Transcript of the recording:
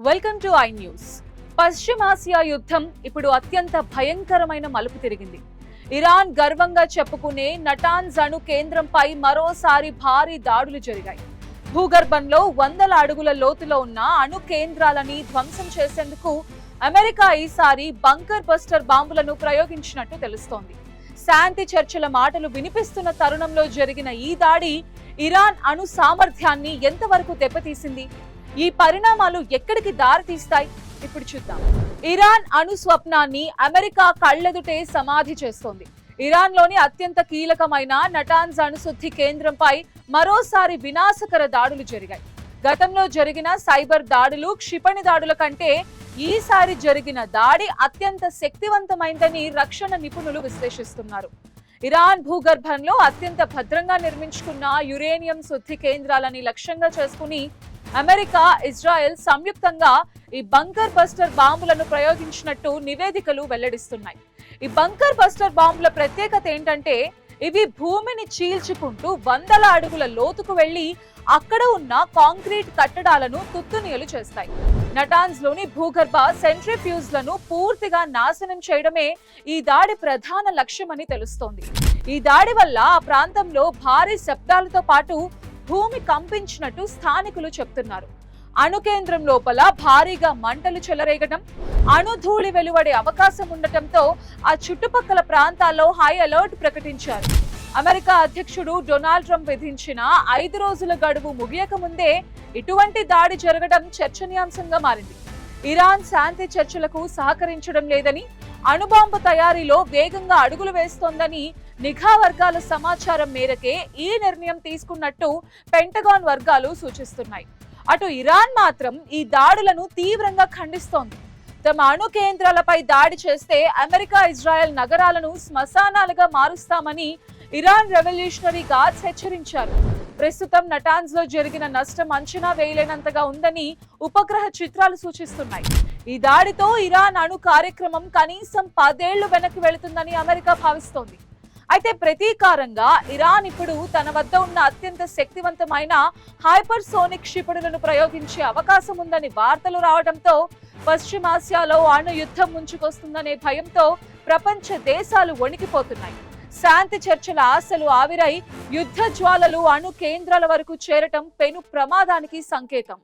Welcome to I news. పశ్చిమాసియా యుద్ధం ఇప్పుడు అత్యంత భయంకరమైన మలుపు తిరిగింది. ఇరాన్ గర్వంగా చెప్పుకునే నటాన్స్ అణు కేంద్రంపై మరోసారి భారీ దాడులు జరిగాయి. భూగర్భంలో వందల అడుగుల లోతులో ఉన్న అణు కేంద్రాలని ధ్వంసం చేసేందుకు అమెరికా ఈసారి బంకర్ బస్టర్ బాంబులను ప్రయోగించినట్టు తెలుస్తోంది. శాంతి చర్చల మాటలు వినిపిస్తున్న తరుణంలో జరిగిన ఈ దాడి ఇరాన్ అణు సామర్థ్యాన్ని ఎంతవరకు దెబ్బతీసింది? ఈ పరిణామాలు ఎక్కడికి దారితీస్తాయి? ఇప్పుడు చూద్దాం. ఇరాన్ అణు స్వప్నాన్ని అమెరికా కళ్లెదుటే సమాధి చేస్తోంది. ఇరాన్ లోని అత్యంత కీలకమైన నటాన్స్ అణుశుద్ధి కేంద్రంపై మరోసారి వినాశకర దాడులు జరిగాయి. గతంలో జరిగిన సైబర్ దాడులు, క్షిపణి దాడుల కంటే ఈసారి జరిగిన దాడి అత్యంత శక్తివంతమైందని రక్షణ నిపుణులు విశ్లేషిస్తున్నారు. ఇరాన్ భూగర్భంలో అత్యంత భద్రంగా నిర్మించుకున్న యురేనియం శుద్ధి కేంద్రాలని లక్ష్యంగా చేసుకుని అమెరికా, ఇజ్రాయెల్ సంయుక్తంగా ఈ బంకర్ బస్టర్ బాంబులను ప్రయోగించినట్టు నివేదికలు వెల్లడిస్తున్నాయి. ఈ బంకర్ బస్టర్ బాంబుల ప్రత్యేకత ఏంటంటే ఇవి భూమిని చీల్చుకుంటూ వందల అడుగుల లోతుకు వెళ్లి అక్కడ ఉన్న కాంక్రీట్ కట్టడాలను తుత్తునియలు చేస్తాయి. నటాన్స్ లోని భూగర్భ సెంట్రిఫ్యూజ్లను పూర్తిగా నాశనం చేయడమే ఈ దాడి ప్రధాన లక్ష్యమని తెలుస్తోంది. ఈ దాడి వల్ల ఆ ప్రాంతంలో భారీ శబ్దాలతో పాటు భూమి కంపించినట్టు స్థానికులు చెప్తున్నారు. అణు కేంద్రం లోపల భారీగా మంటలు చెలరేగడం, అణుధూళి వెలువడే అవకాశం ఉండటంతో ఆ చుట్టుపక్కల ప్రాంతాల్లో హై అలర్ట్ ప్రకటించారు. అమెరికా అధ్యక్షుడు డొనాల్డ్ ట్రంప్ విధించిన 5 రోజుల గడువు ముగియక ముందే ఇటువంటి దాడి జరగడం చర్చనీయాంశంగా మారింది. ఇరాన్ శాంతి చర్చలకు సహకరించడం లేదని, అణుబాంబు తయారీలో వేగంగా అడుగులు వేస్తోందని నిఘా వర్గాల సమాచారం మేరకే ఈ నిర్ణయం తీసుకున్నట్టు పెంటగాన్ వర్గాలు సూచిస్తున్నాయి. అటు ఇరాన్ మాత్రం ఈ దాడులను తీవ్రంగా ఖండిస్తోంది. తమ అణు కేంద్రాలపై దాడి చేస్తే అమెరికా, ఇజ్రాయెల్ నగరాలను శ్మశానాలుగా మారుస్తామని ఇరాన్ రెవల్యూషనరీ గార్డ్స్ హెచ్చరించారు. ప్రస్తుతం నటాన్స్ లో జరిగిన నష్టం అంచనా వేయలేనంతగా ఉందని ఉపగ్రహ చిత్రాలు సూచిస్తున్నాయి. ఈ దాడితో ఇరాన్ అణు కార్యక్రమం కనీసం 10 ఏళ్లు వెనక్కి వెళుతుందని అమెరికా భావిస్తోంది. అయితే ప్రతీకారంగా ఇరాన్ ఇప్పుడు తన వద్ద ఉన్న అత్యంత శక్తివంతమైన హైపర్సోనిక్ క్షిపణులను ప్రయోగించే అవకాశం ఉందని వార్తలు రావడంతో పశ్చిమాసియాలో అణు యుద్ధం ముంచుకొస్తుందనే భయంతో ప్రపంచ దేశాలు వణికిపోతున్నాయి. శాంతి చర్చల ఆశలు ఆవిరై యుద్ధ జ్వాలలు అణు కేంద్రాల వరకు చేరటం పెను ప్రమాదానికి సంకేతం.